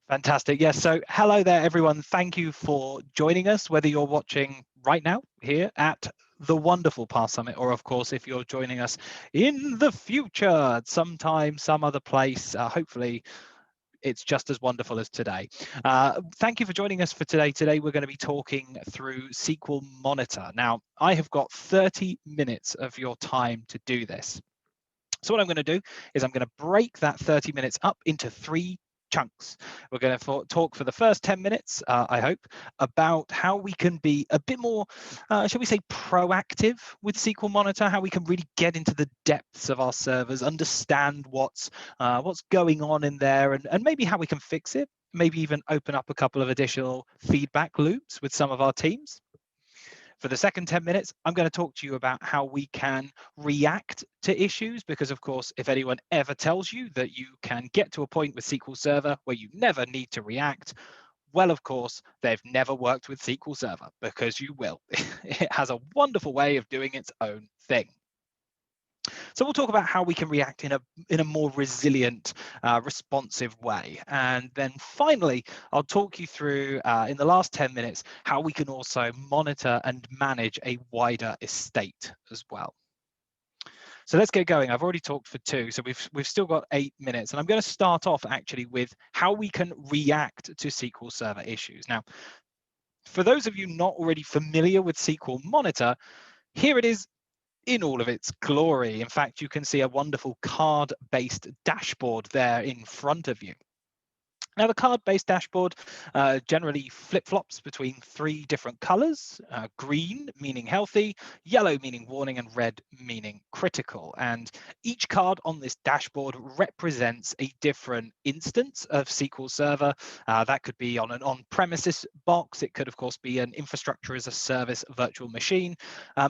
Fantastic. Yes. So hello there, everyone. Thank you for joining us, whether you're watching right now here at the wonderful Path Summit, or of course, if you're joining us in the future, sometime, some other place, hopefully it's just as wonderful as today. Thank you for joining us for today. Today, we're going to be talking through SQL Monitor. Now, I have got 30 minutes of your time to do this. So what I'm going to do is I'm going to break that 30 minutes up into 3 chunks. We're going to talk for the first 10 minutes, I hope, about how we can be a bit more, shall we say, proactive with SQL Monitor, how we can really get into the depths of our servers, understand what's going on in there, and maybe how we can fix it, maybe even open up a couple of additional feedback loops with some of our teams. For the second 10 minutes, I'm going to talk to you about how we can react to issues, because of course, if anyone ever tells you that you can get to a point with SQL Server where you never need to react, well, of course, they've never worked with SQL Server, because you will. It has a wonderful way of doing its own thing. So we'll talk about how we can react in a more resilient, responsive way. And then finally, I'll talk you through, in the last 10 minutes, how we can also monitor and manage a wider estate as well. So let's get going. I've already talked for 2, so we've still got 8 minutes. And I'm going to start off actually with how we can react to SQL Server issues. Now, for those of you not already familiar with SQL Monitor, here it is in all of its glory. In fact, you can see a wonderful card-based dashboard there in front of you. Now, the card-based dashboard generally flip-flops between 3 different colors: green meaning healthy, yellow meaning warning, and red meaning critical. And each card on this dashboard represents a different instance of SQL Server. That could be on an on-premises box. It could, of course, be an infrastructure as a service virtual machine,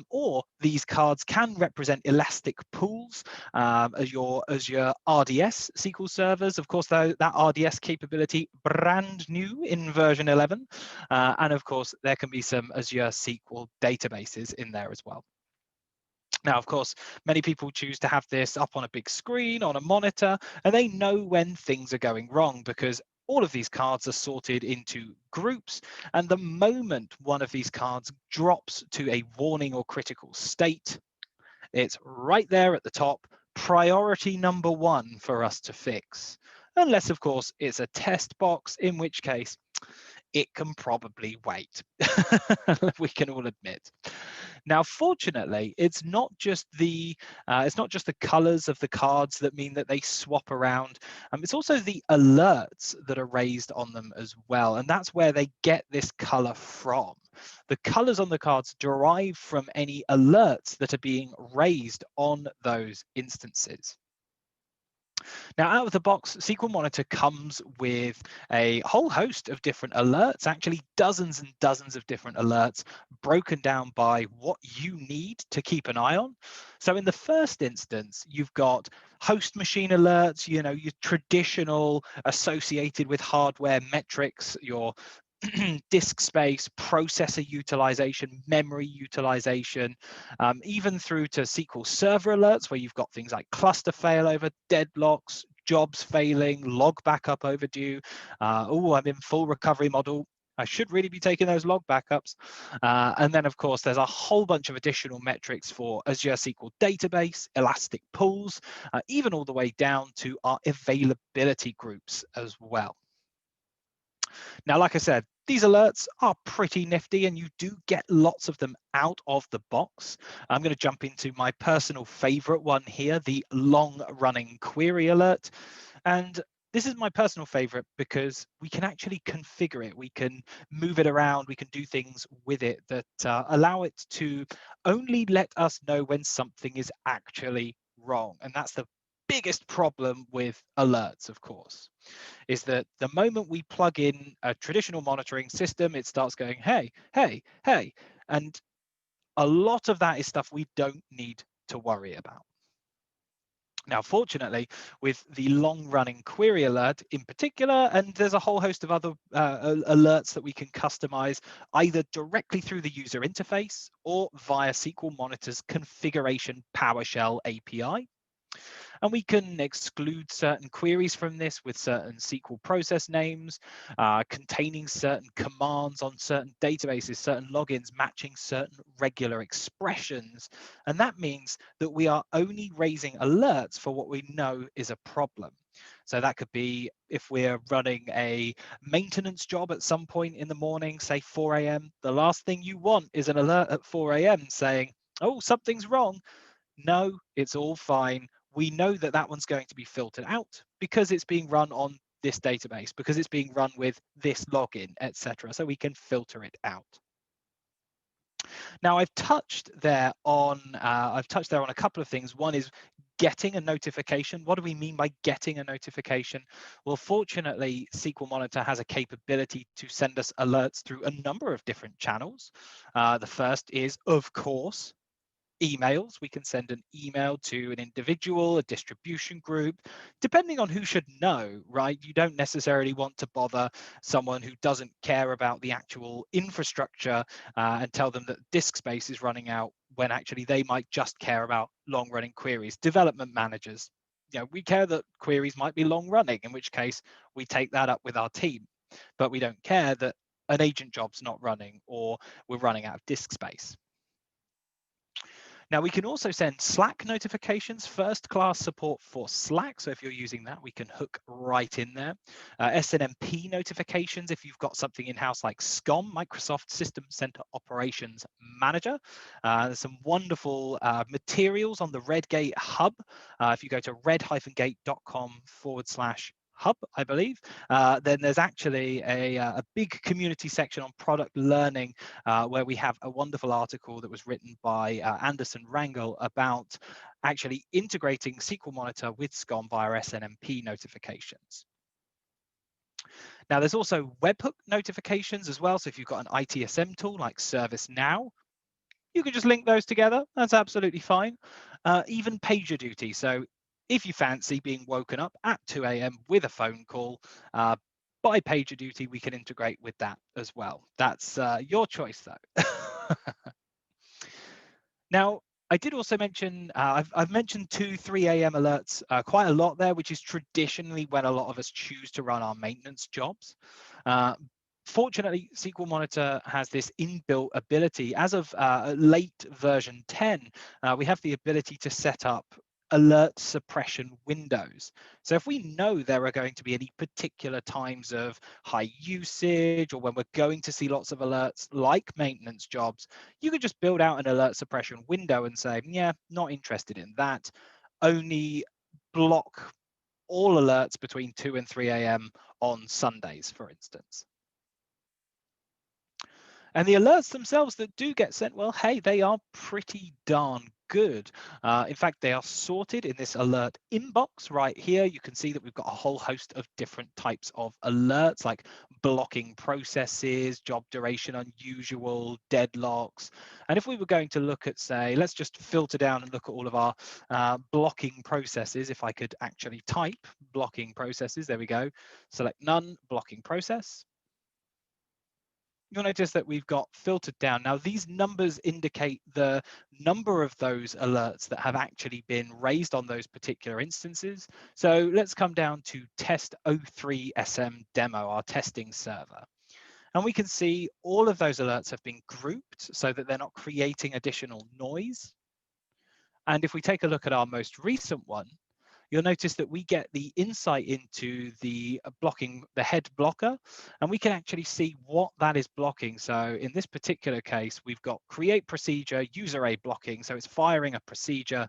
or these cards can represent elastic pools as your RDS SQL servers. Of course, that RDS capability brand new in version 11, and of course there can be some Azure SQL databases in there as well. Now, of course, many people choose to have this up on a big screen, on a monitor, and they know when things are going wrong, because all of these cards are sorted into groups, and the moment one of these cards drops to a warning or critical state, it's right there at the top, priority number 1 for us to fix. Unless, of course, it's a test box, in which case it can probably wait. We can all admit. Now, fortunately, it's not just the colors of the cards that mean that they swap around. It's also the alerts that are raised on them as well, and that's where they get this color from. The colors on the cards derive from any alerts that are being raised on those instances. Now, out of the box, SQL Monitor comes with a whole host of different alerts, actually dozens and dozens of different alerts, broken down by what you need to keep an eye on. So in the first instance, you've got host machine alerts, your traditional associated with hardware metrics, your disk space, processor utilization, memory utilization, even through to SQL Server alerts, where you've got things like cluster failover, deadlocks, jobs failing, log backup overdue. Oh, I'm in full recovery model. I should really be taking those log backups. And then, of course, there's a whole bunch of additional metrics for Azure SQL Database, elastic pools, even all the way down to our availability groups as well. Now, like I said, these alerts are pretty nifty, and you do get lots of them out of the box. I'm going to jump into my personal favorite one here, the long-running query alert. And this is my personal favorite because we can actually configure it. We can move it around. We can do things with it that allow it to only let us know when something is actually wrong. And that's the biggest problem with alerts, of course, is that the moment we plug in a traditional monitoring system, it starts going, hey, hey, hey. And a lot of that is stuff we don't need to worry about. Now, fortunately, with the long-running query alert in particular, and there's a whole host of other alerts that we can customize either directly through the user interface or via SQL Monitor's configuration PowerShell API. And we can exclude certain queries from this with certain SQL process names, containing certain commands on certain databases, certain logins, matching certain regular expressions. And that means that we are only raising alerts for what we know is a problem. So that could be if we're running a maintenance job at some point in the morning, say 4 a.m., the last thing you want is an alert at 4 a.m. saying, oh, something's wrong. No, it's all fine. We know that that one's going to be filtered out because it's being run on this database, because it's being run with this login, etc. So we can filter it out. Now, I've touched there on a couple of things. One is getting a notification. What do we mean by getting a notification? Well, fortunately, SQL Monitor has a capability to send us alerts through a number of different channels. The first is, of course, emails. We can send an email to an individual, a distribution group, depending on who should know, right? You don't necessarily want to bother someone who doesn't care about the actual infrastructure and tell them that disk space is running out when actually they might just care about long running queries. Development managers, we care that queries might be long running, in which case we take that up with our team, but we don't care that an agent job's not running or we're running out of disk space. Now, we can also send Slack notifications, first class support for Slack. So if you're using that, we can hook right in there. SNMP notifications, if you've got something in-house like SCOM, Microsoft System Center Operations Manager. There's some wonderful materials on the Redgate hub. If you go to red-gate.com/hub, I believe, then there's actually a big community section on product learning where we have a wonderful article that was written by Anderson Rangel about actually integrating SQL Monitor with SCOM via SNMP notifications. Now, there's also webhook notifications as well. So if you've got an ITSM tool like ServiceNow, you can just link those together. That's absolutely fine. Even PagerDuty. So if you fancy being woken up at 2 a.m. with a phone call by PagerDuty, we can integrate with that as well. That's your choice, though. Now, I did also mention, I've mentioned 2, 3 a.m. alerts quite a lot there, which is traditionally when a lot of us choose to run our maintenance jobs. Fortunately, SQL Monitor has this inbuilt ability. As of late version 10, we have the ability to set up alert suppression windows. So if we know there are going to be any particular times of high usage or when we're going to see lots of alerts like maintenance jobs, you could just build out an alert suppression window and say, yeah, not interested in that. Only block all alerts between 2 and 3 a.m. on Sundays, for instance. And the alerts themselves that do get sent, well, hey, they are pretty darn good. In fact, they are sorted in this alert inbox right here. You can see that we've got a whole host of different types of alerts, like blocking processes, job duration unusual, deadlocks. And if we were going to look at, say, let's just filter down and look at all of our blocking processes. If I could actually type blocking processes, there we go. Select none, blocking process. You'll notice that we've got filtered down. Now, these numbers indicate the number of those alerts that have actually been raised on those particular instances. So let's come down to test 03 SM demo, our testing server. And we can see all of those alerts have been grouped so that they're not creating additional noise. And if we take a look at our most recent one, you'll notice that we get the insight into the head blocker, and we can actually see what that is blocking. So in this particular case, we've got create procedure, user A blocking. So it's firing a procedure,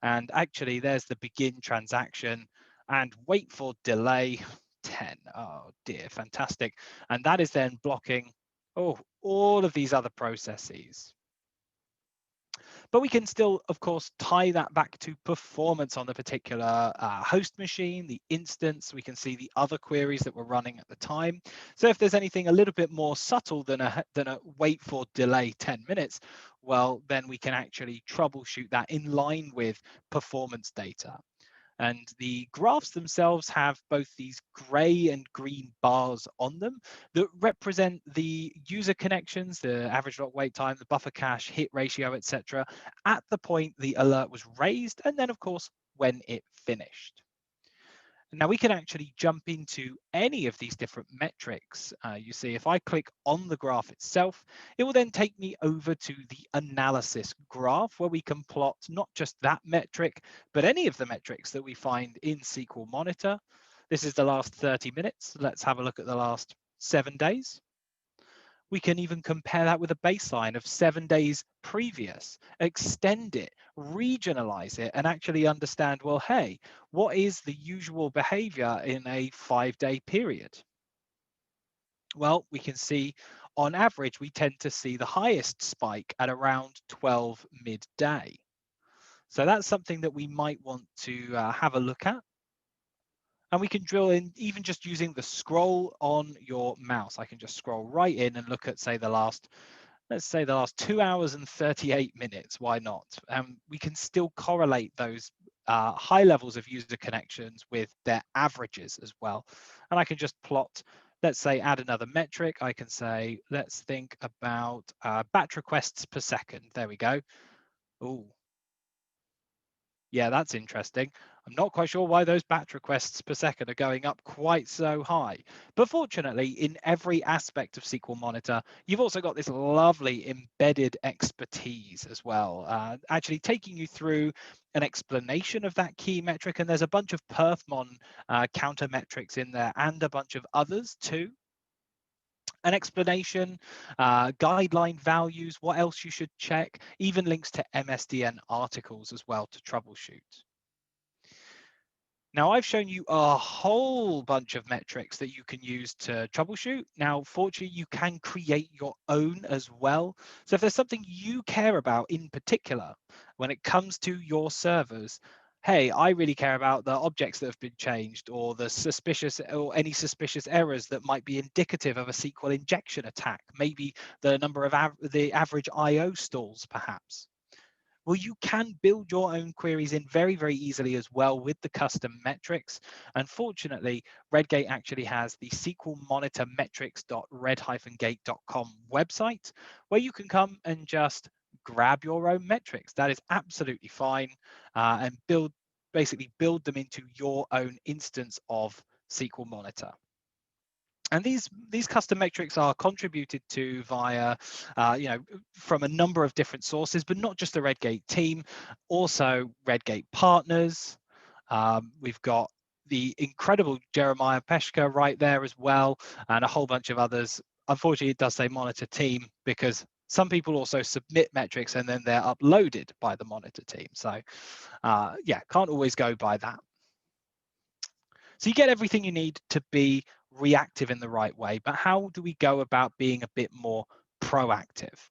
and actually there's the begin transaction and wait for delay 10. Oh dear, fantastic. And that is then blocking all of these other processes. But we can still, of course, tie that back to performance on the particular host machine, the instance. We can see the other queries that were running at the time. So if there's anything a little bit more subtle than a wait for delay 10 minutes, well, then we can actually troubleshoot that in line with performance data. And the graphs themselves have both these gray and green bars on them that represent the user connections, the average log wait time, the buffer cache, hit ratio, etc., at the point the alert was raised, and then, of course, when it finished. Now we can actually jump into any of these different metrics. You see, if I click on the graph itself, it will then take me over to the analysis graph where we can plot not just that metric, but any of the metrics that we find in SQL Monitor. This is the last 30 minutes. Let's have a look at the last 7 days. We can even compare that with a baseline of 7 days previous, extend it, regionalize it, and actually understand, well, hey, what is the usual behavior in a 5-day period? Well, we can see on average, we tend to see the highest spike at around 12 midday. So that's something that we might want to have a look at. And we can drill in even just using the scroll on your mouse. I can just scroll right in and look at, say, let's say the last 2 hours and 38 minutes. Why not? We can still correlate those high levels of user connections with their averages as well. And I can just plot, let's say, add another metric. I can say, let's think about batch requests per second. There we go. Oh, yeah, that's interesting. I'm not quite sure why those batch requests per second are going up quite so high. But fortunately, in every aspect of SQL Monitor, you've also got this lovely embedded expertise as well, actually taking you through an explanation of that key metric. And there's a bunch of perfmon counter metrics in there and a bunch of others too. An explanation, guideline values, what else you should check, even links to MSDN articles as well to troubleshoot. Now, I've shown you a whole bunch of metrics that you can use to troubleshoot. Now, fortunately, you can create your own as well. So if there's something you care about in particular, when it comes to your servers, hey, I really care about the objects that have been changed or the suspicious or any suspicious errors that might be indicative of a SQL injection attack, maybe the number of the average IO stalls, perhaps. Well, you can build your own queries in very, very easily as well with the custom metrics. Unfortunately, Redgate actually has the SQL Monitor metrics.red-gate.com website where you can come and just grab your own metrics. That is absolutely fine, and basically build them into your own instance of SQL Monitor. And these custom metrics are contributed to via, from a number of different sources, but not just the Redgate team, also Redgate partners. We've got the incredible Jeremiah Peshka right there as well, and a whole bunch of others. Unfortunately, it does say monitor team because some people also submit metrics and then they're uploaded by the monitor team. So yeah, can't always go by that. So you get everything you need to be reactive in the right way, but how do we go about being a bit more proactive?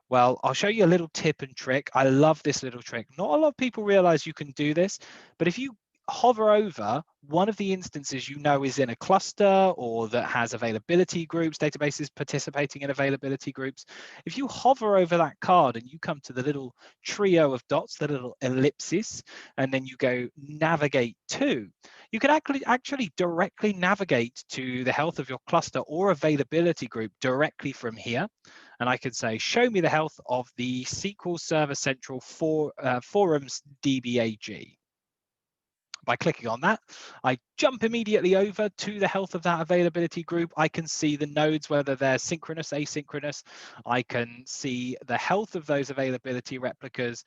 Well, I'll show you a little tip and trick. I love this little trick. Not a lot of people realize you can do this, but if you hover over one of the instances you know is in a cluster or that has availability groups, databases participating in availability groups, if you hover over that card and you come to the little trio of dots, the little ellipsis, and then you go navigate to, you can actually directly navigate to the health of your cluster or availability group directly from here. And I can say, show me the health of the SQL Server Central Forums DBAG. By clicking on that, I jump immediately over to the health of that availability group. I can see the nodes, whether they're synchronous, asynchronous. I can see the health of those availability replicas,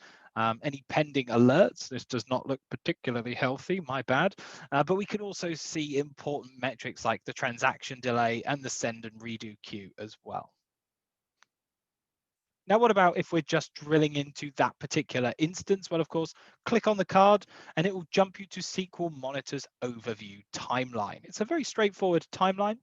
any pending alerts. This does not look particularly healthy, my bad. But we can also see important metrics like the transaction delay and the send and redo queue as well. Now, what about if we're just drilling into that particular instance? Well, of course, click on the card and it will jump you to SQL Monitor's overview timeline. It's a very straightforward timeline.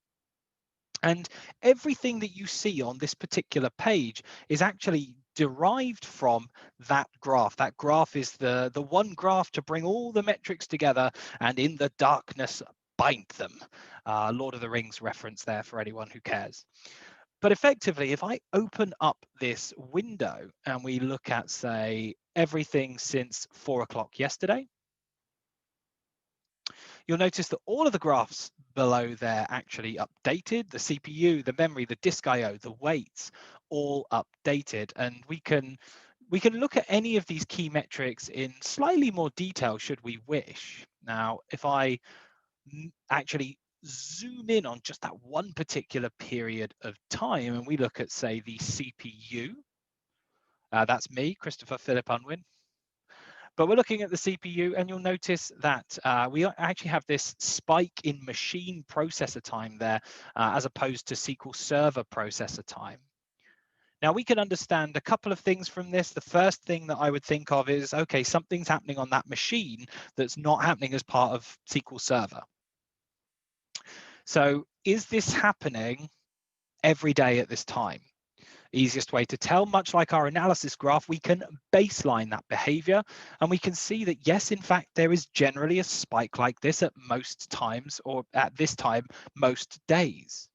And everything that you see on this particular page is actually derived from that graph. That graph is the one graph to bring all the metrics together and in the darkness bind them. Lord of the Rings reference there for anyone who cares. But effectively, if I open up this window and we look at, say, everything since 4 o'clock yesterday, you'll notice that all of the graphs below there actually updated, the CPU, the memory, the disk IO, the weights, all updated. And we can We can look at any of these key metrics in slightly more detail should we wish. Now, if I actually zoom in on just that one particular period of time and we look at, say, the CPU, that's me, Christopher Philip Unwin. But we're looking at the CPU, and you'll notice that we actually have this spike in machine processor time there, as opposed to SQL Server processor time. Now, we can understand a couple of things from this. The first thing that I would think of is, okay, something's happening on that machine that's not happening as part of SQL Server. So is this happening every day at this time? Easiest way to tell, much like our analysis graph, we can baseline that behavior, and we can see that yes, in fact, there is generally a spike like this at most times, or at this time, most days.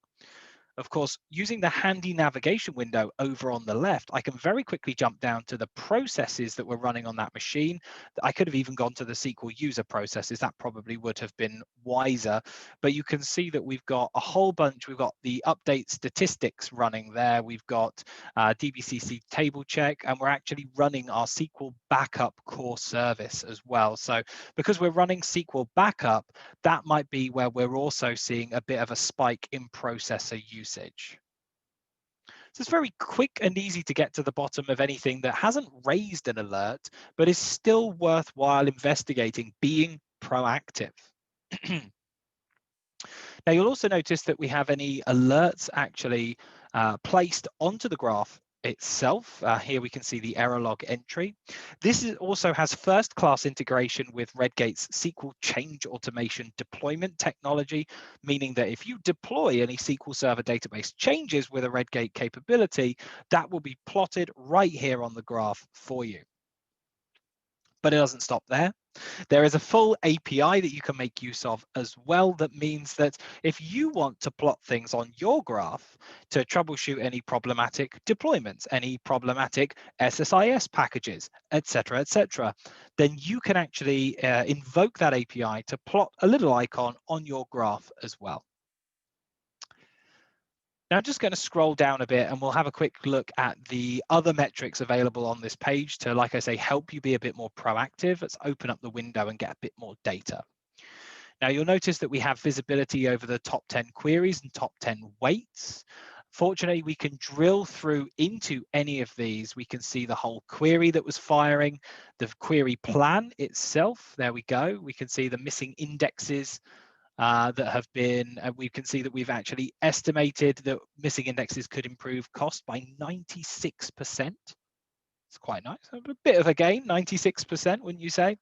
Of course, using the handy navigation window over on the left, I can very quickly jump down to the processes that were running on that machine. I could have even gone to the SQL user processes. That probably would have been wiser. But you can see that we've got a whole bunch. We've got the update statistics running there. We've got DBCC table check, and we're actually running our SQL backup core service as well. So because we're running SQL backup, that might be where we're also seeing a bit of a spike in processor usage. So it's very quick and easy to get to the bottom of anything that hasn't raised an alert, but is still worthwhile investigating, being proactive. Now, you'll also notice that we have any alerts actually placed onto the graph itself. Here we can see the error log entry. This also has first-class integration with Redgate's SQL change automation deployment technology, meaning that if you deploy any SQL Server database changes with a Redgate capability, that will be plotted right here on the graph for you. But it doesn't stop there. There is a full API that you can make use of as well. That means that if you want to plot things on your graph to troubleshoot any problematic deployments, any problematic SSIS packages, etc., then you can actually invoke that API to plot a little icon on your graph as well. Now I'm just going to scroll down a bit and we'll have a quick look at the other metrics available on this page to, like I say, help you be a bit more proactive. Let's open up the window and get a bit more data. Now you'll notice that we have visibility over the top 10 queries and top 10 weights. Fortunately, we can drill through into any of these. We can see the whole query that was firing, the query plan itself. There we go. We can see the missing indexes that have been, we can see that we've actually estimated that missing indexes could improve cost by 96%. It's quite nice, a bit of a gain, 96%, wouldn't you say?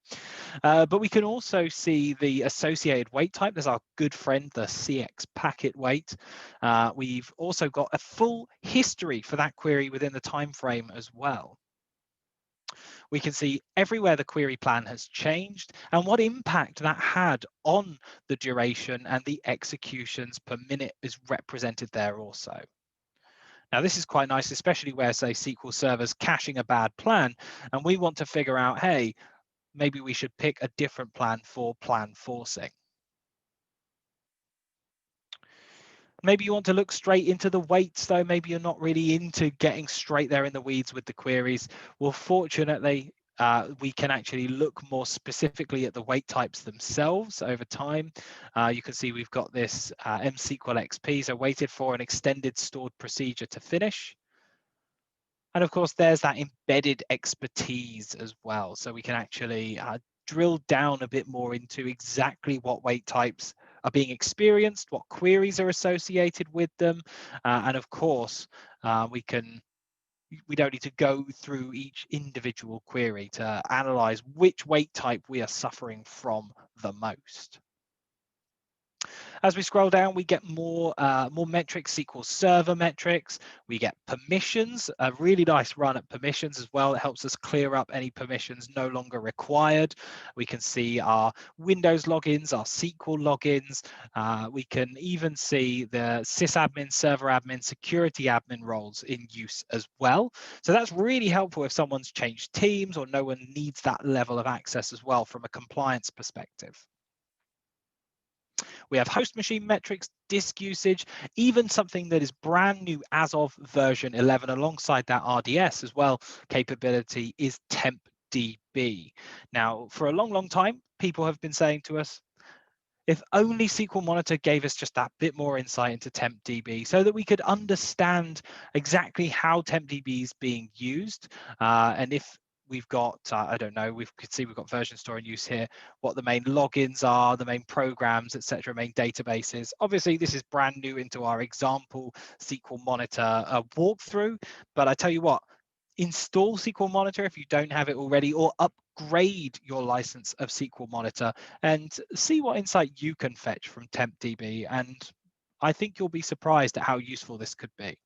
But we can also see the associated weight type. There's our good friend, the CX packet weight. We've also got a full history for that query within the time frame as well. We can see everywhere the query plan has changed and what impact that had on the duration, and the executions per minute is represented there also. Now, this is quite nice, especially where, say, SQL Server's caching a bad plan, and we want to figure out, hey, maybe we should pick a different plan for plan forcing. Maybe you want to look straight into the weights, though. Maybe you're not really into getting straight there in the weeds with the queries. Well, fortunately, we can actually look more specifically at the weight types themselves over time. You can see we've got this MSQL XP, so waited for an extended stored procedure to finish. And of course, there's that embedded expertise as well. So we can actually drill down a bit more into exactly what weight types are being experienced, what queries are associated with them. And of course, we don't need to go through each individual query to analyze which weight type we are suffering from the most. As we scroll down, we get more metrics, SQL Server metrics. We get permissions, a really nice run at permissions as well. It helps us clear up any permissions no longer required. We can see our Windows logins, our SQL logins. We can even see the sysadmin, server admin, security admin roles in use as well. So that's really helpful if someone's changed teams or no one needs that level of access as well from a compliance perspective. We have host machine metrics, disk usage, even something that is brand new as of version 11 alongside that RDS as well capability is tempdb. Now, for a long time, people have been saying to us, if only SQL Monitor gave us just that bit more insight into tempdb so that we could understand exactly how tempdb is being used. And if we've got, I don't know, we could see we've got version store in use here, what the main logins are, the main programs, etc., main databases. Obviously, this is brand new into our example SQL Monitor walkthrough, but I tell you what, install SQL Monitor if you don't have it already, or upgrade your license of SQL Monitor and see what insight you can fetch from tempdb. And I think you'll be surprised at how useful this could be.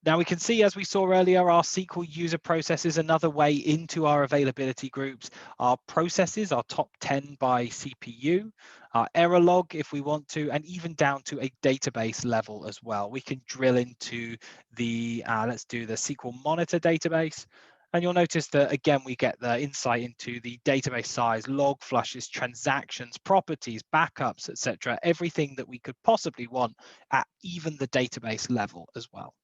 Now we can see, as we saw earlier, our SQL user processes, another way into our availability groups. Our processes are top 10 by CPU, our error log if we want to, and even down to a database level as well. We can drill into the, let's do the SQL Monitor database. And you'll notice that, again, we get the insight into the database size, log flushes, transactions, properties, backups, etc. Everything that we could possibly want at even the database level as well.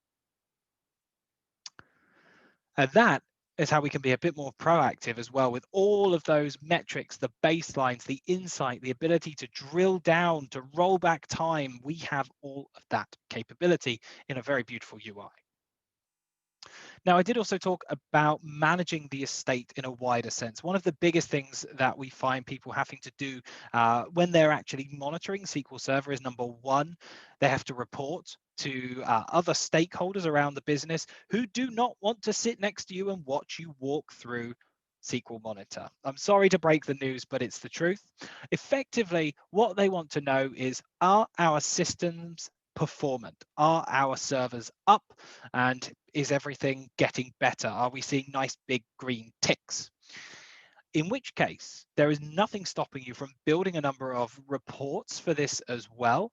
And that is how we can be a bit more proactive as well with all of those metrics, the baselines, the insight, the ability to drill down, to roll back time. We have all of that capability in a very beautiful UI. Now, I did also talk about managing the estate in a wider sense. One of the biggest things that we find people having to do when they're actually monitoring SQL Server is, number one, they have to report to other stakeholders around the business who do not want to sit next to you and watch you walk through SQL Monitor. I'm sorry to break the news, but it's the truth. Effectively, what they want to know is, are our systems performant? Are our servers up? And is everything getting better? Are we seeing nice big green ticks? In which case, there is nothing stopping you from building a number of reports for this as well.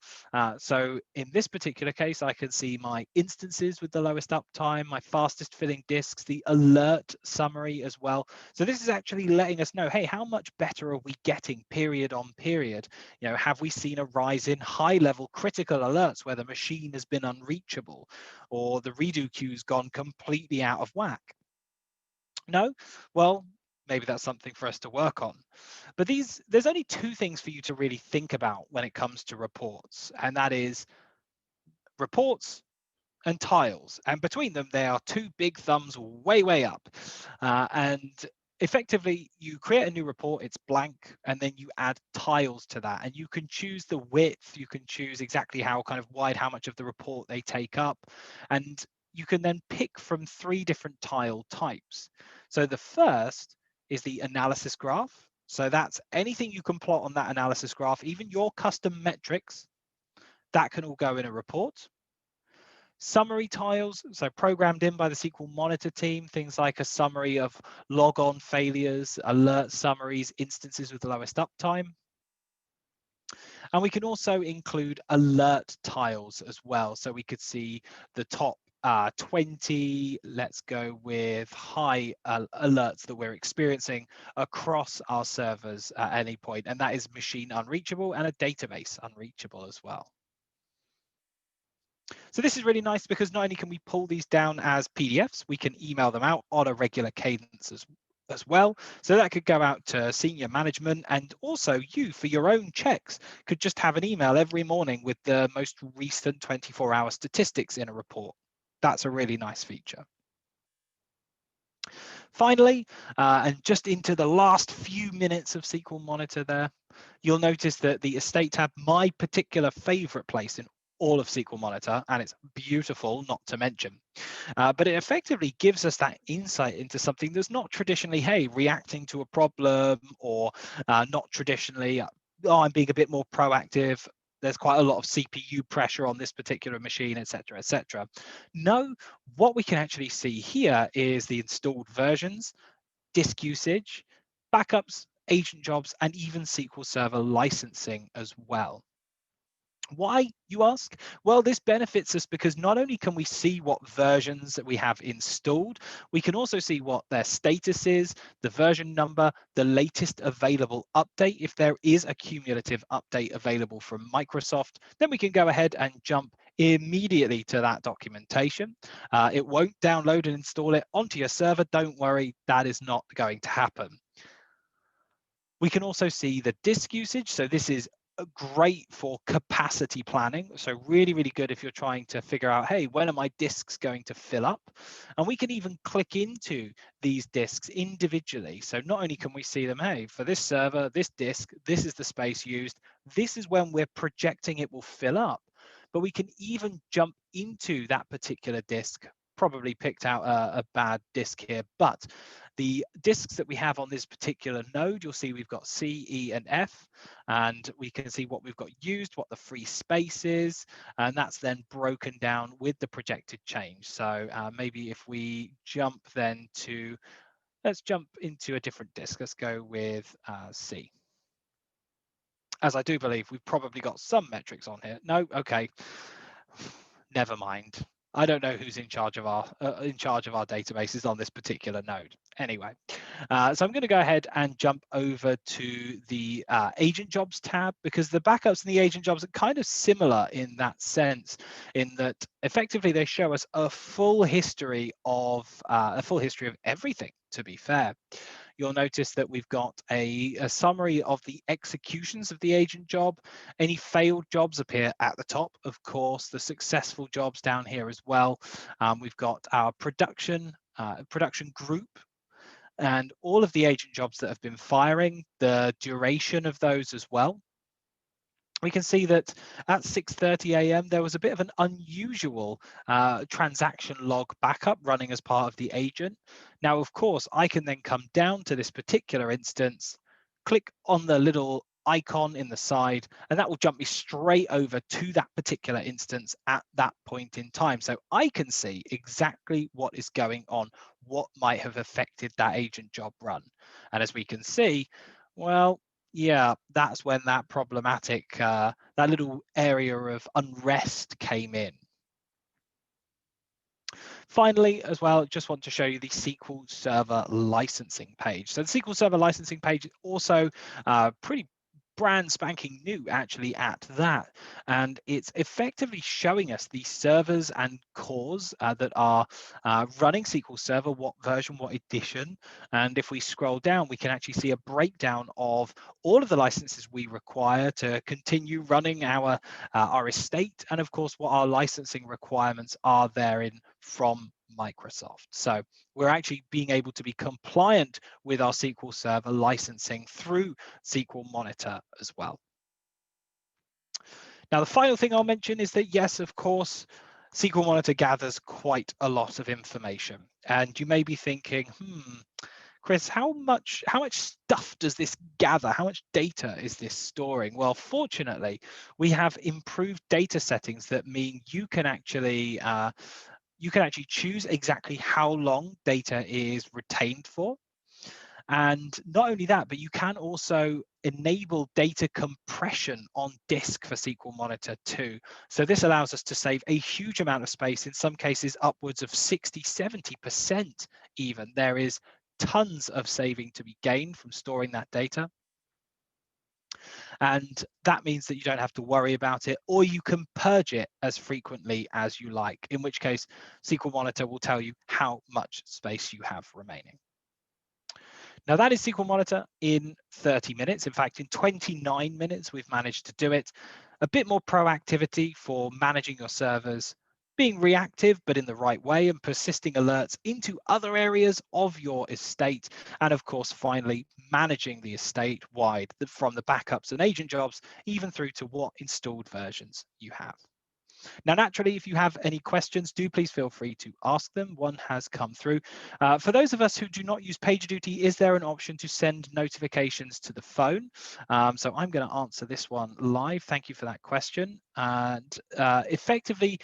So in this particular case, I can see my instances with the lowest uptime, my fastest filling disks, the alert summary as well. So this is actually letting us know, hey, how much better are we getting period on period? You know, have we seen a rise in high level critical alerts where the machine has been unreachable or the redo queue's gone completely out of whack? No? Well, maybe that's something for us to work on. But there's only two things for you to really think about when it comes to reports, and that is reports and tiles. And between them, they are two big thumbs way up. And effectively, you create a new report, it's blank, and then you add tiles to that. And you can choose the width, you can choose exactly how kind of wide, how much of the report they take up. And you can then pick from three different tile types. So the first is the analysis graph. So that's anything you can plot on that analysis graph, even your custom metrics, that can all go in a report. Summary tiles, so programmed in by the SQL Monitor team, things like a summary of log-on failures, alert summaries, instances with the lowest uptime. And we can also include alert tiles as well. So we could see the top 20, let's go with high alerts that we're experiencing across our servers at any point. And that is machine unreachable and a database unreachable as well. So this is really nice because not only can we pull these down as PDFs, we can email them out on a regular cadence as well. So that could go out to senior management, and also you, for your own checks, could just have an email every morning with the most recent 24-hour statistics in a report. That's a really nice feature. Finally, and just into the last few minutes of SQL Monitor there, you'll notice that the estate tab, my particular favorite place in all of SQL Monitor, and it's beautiful, not to mention. But it effectively gives us that insight into something that's not traditionally, hey, reacting to a problem, or not traditionally, oh, I'm being a bit more proactive. There's quite a lot of CPU pressure on this particular machine, etc., etc. No, what we can actually see here is the installed versions, disk usage, backups, agent jobs, and even SQL Server licensing as well. Why, you ask? Well, this benefits us because not only can we see what versions that we have installed, we can also see what their status is, the version number, the latest available update. If there is a cumulative update available from Microsoft, then we can go ahead and jump immediately to that documentation. It won't download and install it onto your server. Don't worry, that is not going to happen. We can also see the disk usage. So this is great for capacity planning. So really, really good if you're trying to figure out, hey, when are my disks going to fill up? And we can even click into these disks individually. So not only can we see them, hey, for this server, this disk, this is the space used. This is when we're projecting it will fill up. But we can even jump into that particular disk. Probably picked out a bad disk here, but the disks that we have on this particular node, you'll see we've got C, E, and F, and we can see what we've got used, what the free space is, and that's then broken down with the projected change. So maybe if we jump then to, let's jump into a different disk. Let's go with C. As I do believe we've probably got some metrics on here. No, okay, never mind. I don't know who's in charge of our databases on this particular node. Anyway, so I'm going to go ahead and jump over to the agent jobs tab, because the backups and the agent jobs are kind of similar in that sense, in that effectively they show us a full history of everything. To be fair, you'll notice that we've got a summary of the executions of the agent job. Any failed jobs appear at the top, of course, the successful jobs down here as well. We've got our production group and all of the agent jobs that have been firing, the duration of those as well. We can see that at 6:30 a.m. there was a bit of an unusual transaction log backup running as part of the agent. Now, of course, I can then come down to this particular instance, click on the little icon in the side, and that will jump me straight over to that particular instance at that point in time. So I can see exactly what is going on, what might have affected that agent job run. And as we can see, well, yeah, that's when that problematic, that little area of unrest came in. Finally, as well, just want to show you the SQL Server Licensing page. So the SQL Server Licensing page is also pretty brand spanking new actually at that, and it's effectively showing us the servers and cores that are running SQL Server, what version, what edition. And if we scroll down, we can actually see a breakdown of all of the licenses we require to continue running our estate, and of course what our licensing requirements are therein from Microsoft. So we're actually being able to be compliant with our SQL Server licensing through SQL Monitor as well. Now, the final thing I'll mention is that, yes, of course, SQL Monitor gathers quite a lot of information. And you may be thinking, Chris, how much stuff does this gather? How much data is this storing? Well, fortunately, we have improved data settings that mean you can actually choose exactly how long data is retained for. And not only that, but you can also enable data compression on disk for SQL Monitor too. So this allows us to save a huge amount of space, in some cases upwards of 60, 70% even. There is tons of saving to be gained from storing that data. And that means that you don't have to worry about it, or you can purge it as frequently as you like, in which case SQL Monitor will tell you how much space you have remaining. Now that is SQL Monitor in 30 minutes. In fact, in 29 minutes, we've managed to do it. A bit more proactivity for managing your servers, being reactive, but in the right way, and persisting alerts into other areas of your estate. And of course, finally, managing the estate wide from the backups and agent jobs, even through to what installed versions you have. Now, naturally, if you have any questions, do please feel free to ask them. One has come through. For those of us who do not use PagerDuty, is there an option to send notifications to the phone? So I'm going to answer this one live. Thank you for that question. And effectively,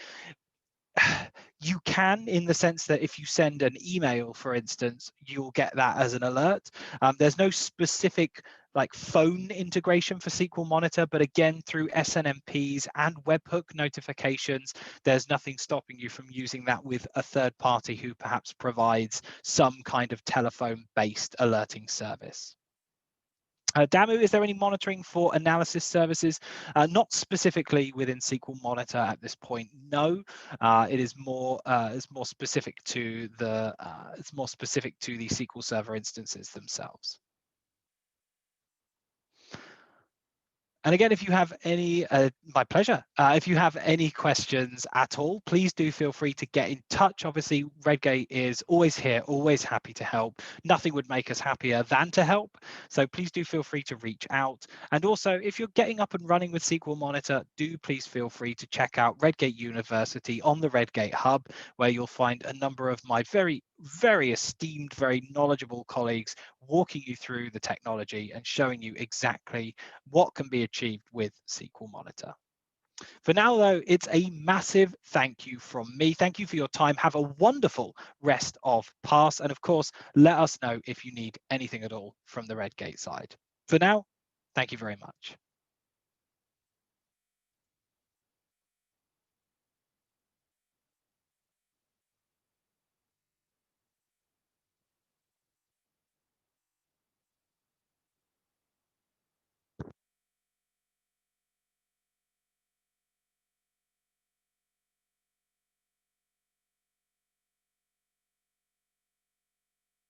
You can, in the sense that if you send an email, for instance, you'll get that as an alert. There's no specific like phone integration for SQL Monitor, but again, through SNMPs and webhook notifications, there's nothing stopping you from using that with a third party who perhaps provides some kind of telephone-based alerting service. Damu, is there any monitoring for analysis services? Not specifically within SQL Monitor at this point. No, it is more specific to the SQL Server instances themselves. And again, if you have any, my pleasure. If you have any questions at all, please do feel free to get in touch. Obviously, Redgate is always here, always happy to help. Nothing would make us happier than to help. So please do feel free to reach out. And also, if you're getting up and running with SQL Monitor, do please feel free to check out Redgate University on the Redgate Hub, where you'll find a number of my very, very esteemed, very knowledgeable colleagues walking you through the technology and showing you exactly what can be achieved with SQL Monitor. For now, though, it's a massive thank you from me. Thank you for your time. Have a wonderful rest of Pass. And of course, let us know if you need anything at all from the Redgate side. For now, thank you very much.